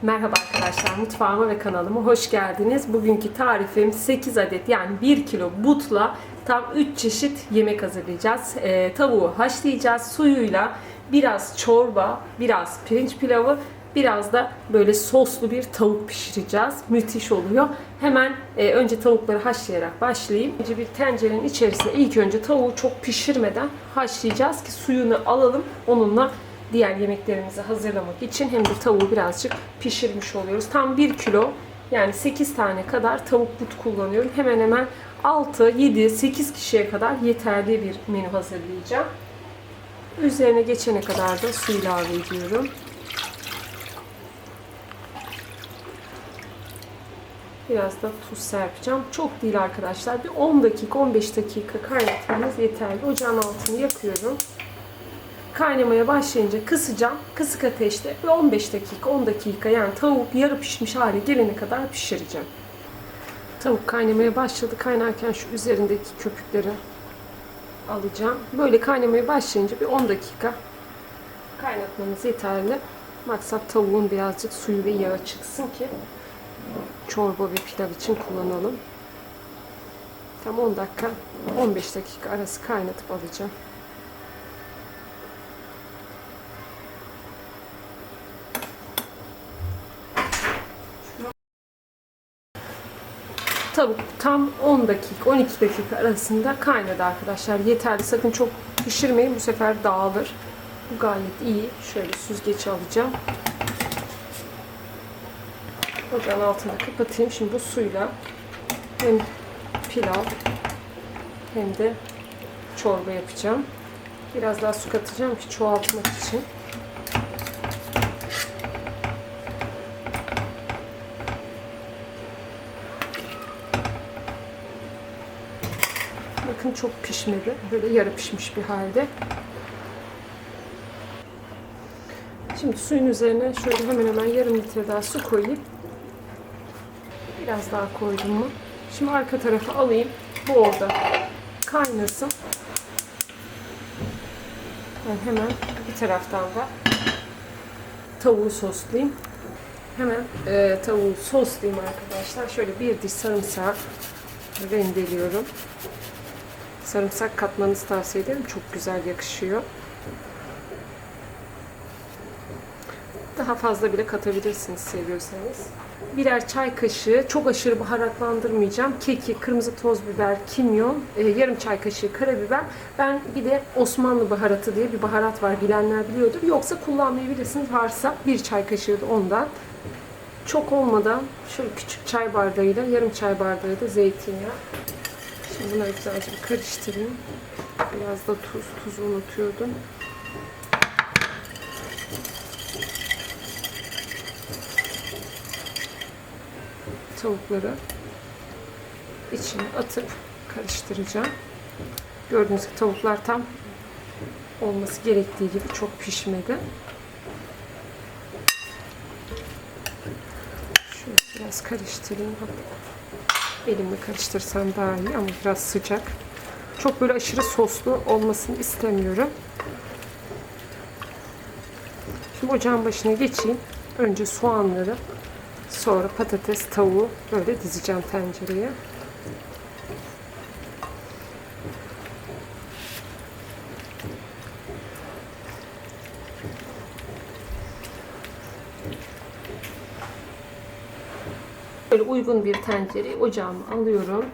Merhaba arkadaşlar, mutfağıma ve kanalıma hoş geldiniz. Bugünkü tarifim 8 adet yani 1 kilo butla tam 3 çeşit yemek hazırlayacağız. Tavuğu haşlayacağız suyuyla, biraz çorba, biraz pirinç pilavı, biraz da böyle soslu bir tavuk pişireceğiz. Müthiş oluyor. Hemen önce tavukları haşlayarak başlayayım. Önce bir tencerenin içerisine ilk önce tavuğu çok pişirmeden haşlayacağız ki suyunu alalım. Onunla diğer yemeklerimizi hazırlamak için hem de tavuğu birazcık pişirmiş oluyoruz. Tam 1 kilo yani 8 tane kadar tavuk but kullanıyorum. Hemen hemen 6, 7, 8 kişiye kadar yeterli bir menü hazırlayacağım. Üzerine geçene kadar da su ilave ediyorum. Biraz da tuz serpeceğim. Çok değil arkadaşlar. Bir 10 dakika, 15 dakika kaynatmamız yeterli. Ocağın altını yakıyorum. Kaynamaya başlayınca kısacağım. Kısık ateşte bir 15 dakika, 10 dakika yani tavuk yarı pişmiş hale gelene kadar pişireceğim. Tavuk kaynamaya başladı. Kaynarken şu üzerindeki köpükleri alacağım. Böyle kaynamaya başlayınca bir 10 dakika kaynatmamız yeterli. Maksat tavuğun birazcık suyu ve yağı çıksın ki çorba ve pilav için kullanalım. Tam 10 dakika, 15 dakika arası kaynatıp alacağım. Tavuk tam 10 dakika, 12 dakika arasında kaynadı arkadaşlar. Yeterli. Sakın çok pişirmeyin. Bu sefer dağılır. Bu gayet iyi. Şöyle süzgeci alacağım. Ocağın altını kapatayım. Şimdi bu suyla hem pilav hem de çorba yapacağım. Biraz daha su katacağım ki çoğaltmak için. Bakın çok pişmedi. Böyle yarı pişmiş bir halde. Şimdi suyun üzerine şöyle hemen hemen yarım litre daha su koyayım. Biraz daha koydum mu? Şimdi arka tarafı alayım. Bu orada kaynasın. Ben hemen bir taraftan da tavuğu soslayayım. Hemen tavuğu soslayayım arkadaşlar. Şöyle bir diş sarımsağı rendeliyorum. Sarımsak katmanızı tavsiye ederim. Çok güzel yakışıyor. Daha fazla bile katabilirsiniz seviyorsanız. Birer çay kaşığı, çok aşırı baharatlandırmayacağım. Kekik, kırmızı toz biber, kimyon, yarım çay kaşığı karabiber. Ben bir de Osmanlı baharatı diye bir baharat var. Bilenler biliyordur. Yoksa kullanmayabilirsiniz. Varsa bir çay kaşığı da ondan. Çok olmadan şöyle küçük çay bardağıyla yarım çay bardağı da zeytinyağı. Şimdi bunları güzelce karıştırayım. Biraz da tuzu unutuyordum. Tavukları içine atıp karıştıracağım. Gördüğünüz gibi tavuklar tam olması gerektiği gibi çok pişmedi. Şöyle biraz karıştırayım. Elimle karıştırsam daha iyi ama biraz sıcak. Çok böyle aşırı soslu olmasını istemiyorum. Şimdi ocağın başına geçeyim. Önce soğanları, sonra patates, tavuğu böyle dizeceğim tencereye. Böyle uygun bir tencereyi ocağıma alıyorum.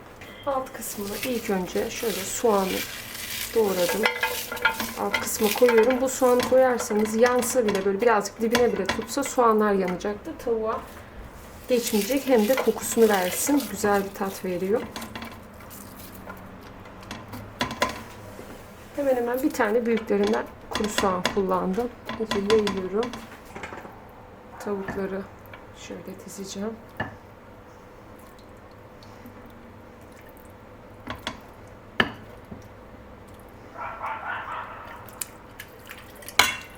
Alt kısmına ilk önce şöyle soğanı doğradım. Alt kısma koyuyorum. Bu soğanı koyarsanız yansa bile böyle birazcık dibine bile tutsa soğanlar yanacaktır. Tavuğa geçmeyecek hem de kokusunu versin. Güzel bir tat veriyor. Hemen hemen bir tane büyüklerinden kuru soğan kullandım. İyice yayıyorum. Tavukları şöyle dizeceğim.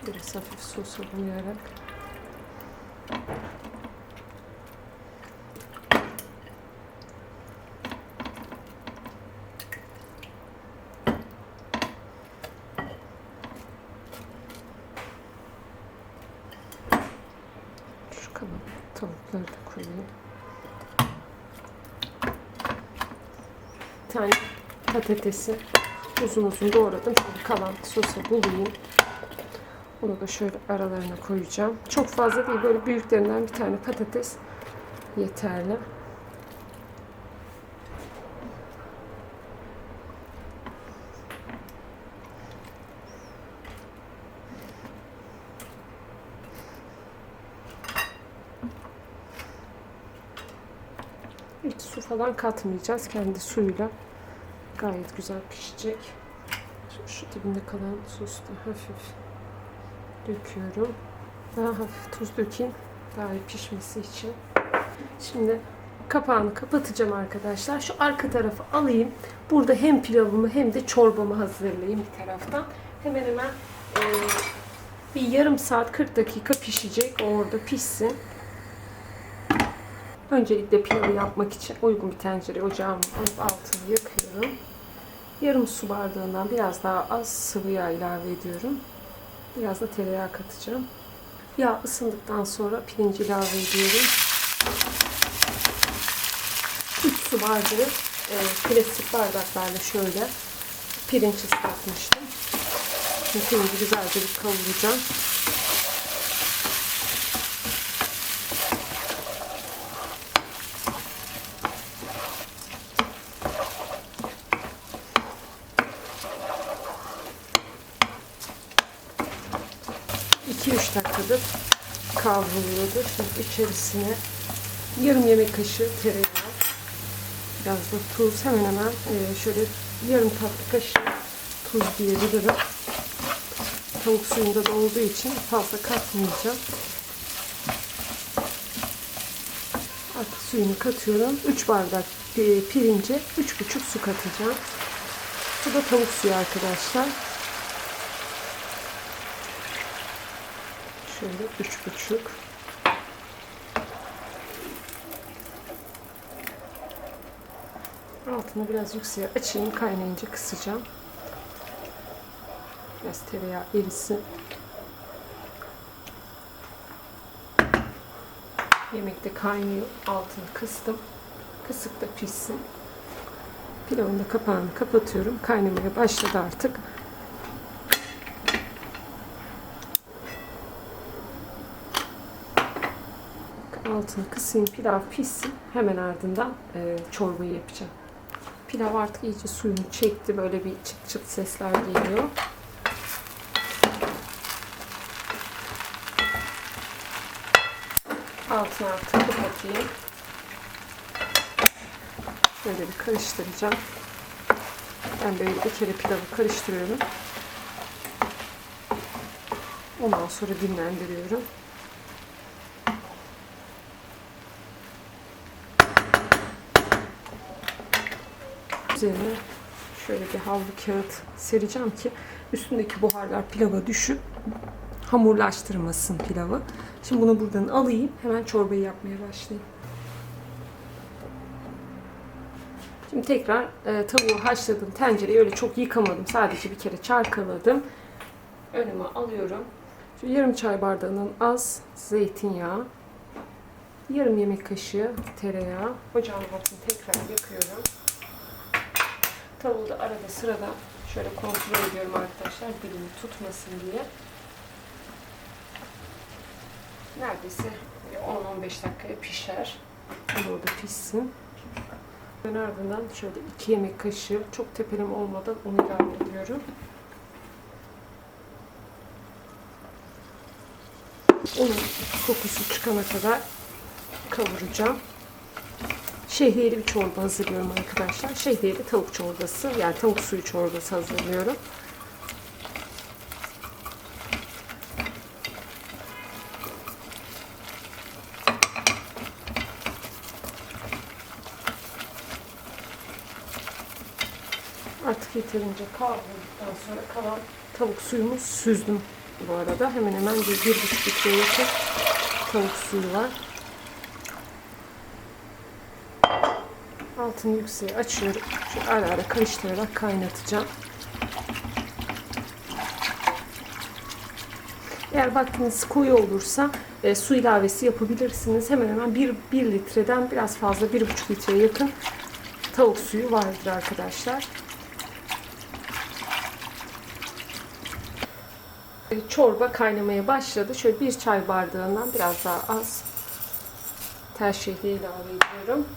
Biraz hafif sosa bulayarak. Şu kalıbı tane patatesi uzun uzun doğradım. Şimdi kalan sosu bulayım. Onu da şöyle aralarına koyacağım. Çok fazla değil, böyle büyüklerinden bir tane patates yeterli. Hiç su falan katmayacağız. Kendi suyuyla gayet güzel pişecek. Şu dibinde kalan sosu da hafif döküyorum. Daha hafif tuz dökeyim. Daha iyi pişmesi için. Şimdi kapağını kapatacağım arkadaşlar. Şu arka tarafı alayım. Burada hem pilavımı hem de çorbamı hazırlayayım bir taraftan. Hemen hemen bir yarım saat 40 dakika pişecek. O orada pişsin. Öncelikle pilavı yapmak için uygun bir tencereye ocağımın altını yakıyorum. Yarım su bardağından biraz daha az sıvı yağ ilave ediyorum. Biraz da tereyağı katacağım. Yağ ısındıktan sonra pirinci ilave ediyorum. 3 su bardağı plastik bardaklarla şöyle pirinç ıslatmıştım. Şimdi pirinci güzelce bir kavuracağım. Dakikadır kavruluyordu. Şimdi içerisine yarım yemek kaşığı tereyağı, biraz da tuz, hemen hemen şöyle yarım tatlı kaşığı tuz diyebilirim. Tavuk suyunda da olduğu için fazla katmayacağım. Artık suyunu katıyorum. 3 bardak pirince 3,5 su katacağım. Bu da tavuk suyu arkadaşlar. Şöyle 3,5. Altını biraz yükseğe açayım. Kaynayınca kısacağım. Biraz tereyağı erisin. Yemek de kaynıyor. Altını kıstım. Kısık da pişsin. Pilavın da kapağını kapatıyorum. Kaynamaya başladı artık. Altını kısayım, pilav pişsin. Hemen ardından çorbayı yapacağım. Pilav artık iyice suyunu çekti. Böyle bir çıt çıt sesler geliyor. Altını artık kapatayım. Böyle bir karıştıracağım. Ben böyle bir kere pilavı karıştırıyorum. Ondan sonra dinlendiriyorum. Üzerine şöyle bir havlu kağıt sereceğim ki üstündeki buharlar pilava düşüp hamurlaştırmasın pilavı. Şimdi bunu buradan alayım. Hemen çorbayı yapmaya başlayayım. Şimdi tekrar tavuğu haşladım. Tencereyi öyle çok yıkamadım. Sadece bir kere çalkaladım. Önüme alıyorum. Şu yarım çay bardağının az zeytinyağı. Yarım yemek kaşığı tereyağı. Ocağın altını tekrar yakıyorum. Tavuğu da arada sırada şöyle kontrol ediyorum arkadaşlar. Dilimi tutmasın diye. Neredeyse 10-15 dakikaya pişer. Onu da pişsin. Ben ardından şöyle 2 yemek kaşığı, çok tepeleme olmadan un ilave ediyorum. Unun kokusu çıkana kadar kavuracağım. Şehriyeli bir çorba hazırlıyorum arkadaşlar. Şehriyeli tavuk çorbası, yani tavuk suyu çorbası hazırlıyorum. Artık yeterince kavruldıktan sonra kalan tavuk suyumu süzdüm bu arada. Hemen hemen 1,5 litreye yakın tavuk suyu var. Altını yükseğe açıyorum. Şu ara ara karıştırarak kaynatacağım. Eğer vaktiniz koyu olursa su ilavesi yapabilirsiniz. Hemen hemen 1 litreden biraz fazla, 1,5 litreye yakın tavuk suyu vardır arkadaşlar. Çorba kaynamaya başladı. Şöyle bir çay bardağından biraz daha az tel şehriye ilave ediyorum.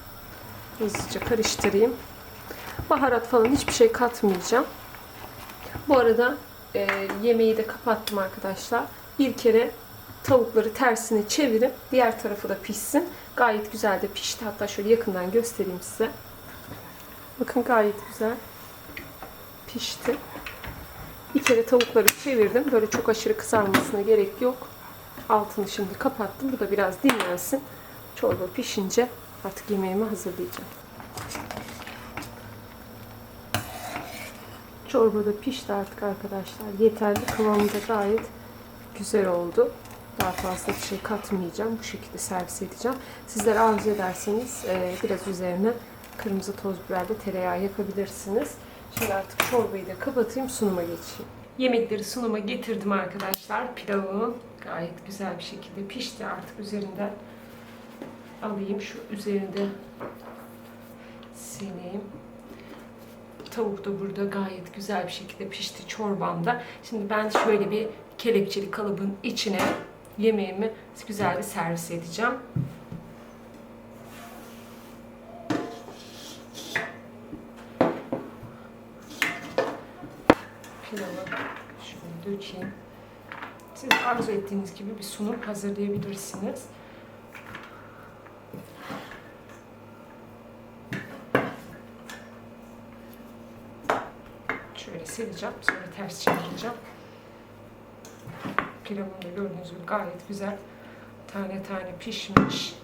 Hızlıca karıştırayım. Baharat falan hiçbir şey katmayacağım. Bu arada yemeği de kapattım arkadaşlar. Bir kere tavukları tersine çevirip diğer tarafı da pişsin. Gayet güzel de pişti. Hatta şöyle yakından göstereyim size. Bakın gayet güzel pişti. Bir kere tavukları çevirdim. Böyle çok aşırı kızarmasına gerek yok. Altını şimdi kapattım. Bu da biraz dinlensin. Çorba pişince artık yemeğimi hazırlayacağım. Çorba da pişti artık arkadaşlar. Yeterli kıvamı da gayet güzel oldu. Daha fazla bir şey katmayacağım. Bu şekilde servis edeceğim. Sizler arzu ederseniz biraz üzerine kırmızı toz biberle tereyağı yakabilirsiniz. Şimdi artık çorbayı da kapatayım, sunuma geçeyim. Yemekleri sunuma getirdim arkadaşlar. Pilavım gayet güzel bir şekilde pişti. Artık üzerinden alayım. Şu üzerinde sileyim. Tavuk da burada gayet güzel bir şekilde pişti, çorbamda. Şimdi ben şöyle bir kelepçeli kalıbın içine yemeğimi güzel bir servis edeceğim. Pilavı şöyle dökeyim. Siz arzu ettiğiniz gibi bir sunum hazırlayabilirsiniz. Şöyle sileceğim, sonra ters çevireceğim. Pilavım da gördüğünüz gibi gayet güzel tane tane pişmiş.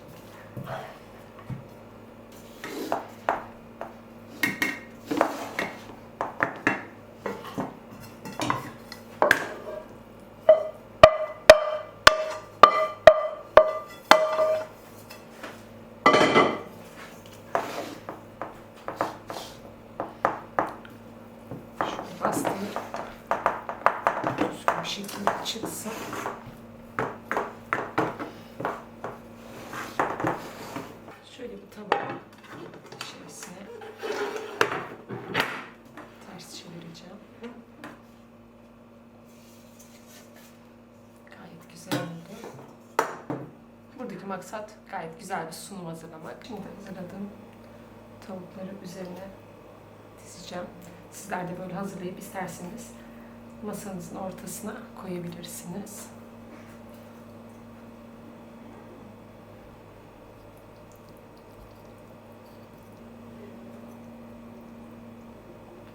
Bastırıp düzgün bir şekilde çıksın. Şöyle bir tabağın içerisine ters çevireceğim. Gayet güzel oldu. Buradaki maksat gayet güzel bir sunum hazırlamak. Şimdi hazırladığım tavukları üzerine dizeceğim. Sizler de böyle hazırlayıp isterseniz masanızın ortasına koyabilirsiniz.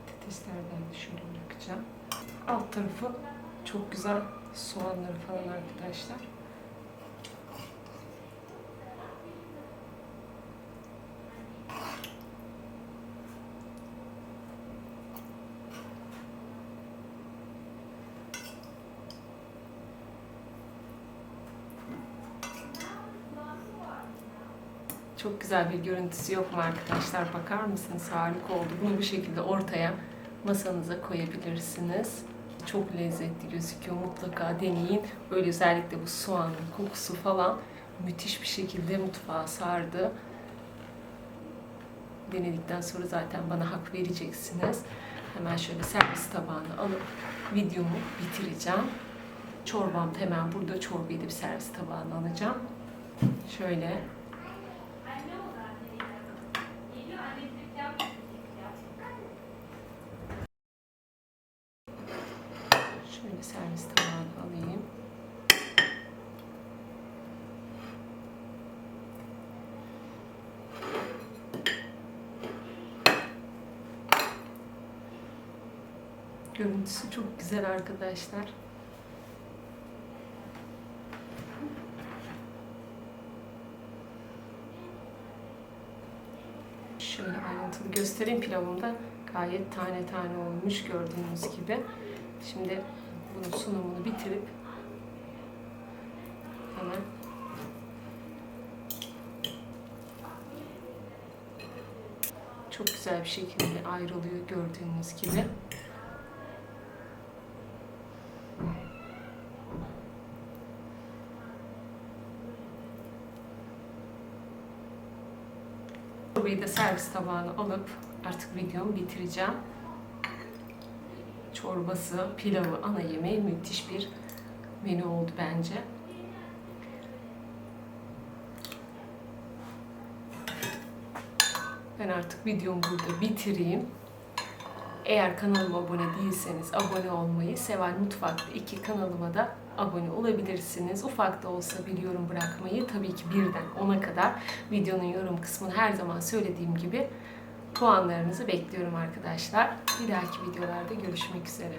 Patateslerden de şöyle bırakacağım. Alt tarafı çok güzel soğanları falan arkadaşlar. Çok güzel bir görüntüsü yok mu arkadaşlar? Bakar mısınız? Harika oldu. Bunu bu şekilde ortaya masanıza koyabilirsiniz. Çok lezzetli gözüküyor. Mutlaka deneyin. Böyle özellikle bu soğanın kokusu falan müthiş bir şekilde mutfağa sardı. Denedikten sonra zaten bana hak vereceksiniz. Hemen şöyle servis tabağına alıp videomu bitireceğim. Çorbam da hemen burada. Çorbayı da bir servis tabağına alacağım. Şöyle servis tabağına alayım. Görüntüsü çok güzel arkadaşlar. Şöyle ayrıntılı göstereyim, pilavımda gayet tane tane olmuş gördüğünüz gibi. Şimdi bunun sunumunu bitirip hemen çok güzel bir şekilde ayrılıyor gördüğünüz gibi. Çorbayı Çorbayı da servis tabağına alıp artık videomu bitireceğim. Çorbası, pilavı, ana yemeği müthiş bir menü oldu bence. Ben artık videomu burada bitireyim. Eğer kanalıma abone değilseniz abone olmayı, Seval Mutfak'ta 2 kanalıma da abone olabilirsiniz. Ufak da olsa bir yorum bırakmayı, tabii ki 1'den 10'a kadar videonun yorum kısmını her zaman söylediğim gibi puanlarınızı bekliyorum arkadaşlar. Bir dahaki videolarda görüşmek üzere.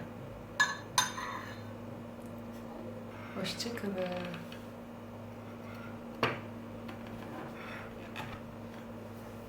Hoşça kalın.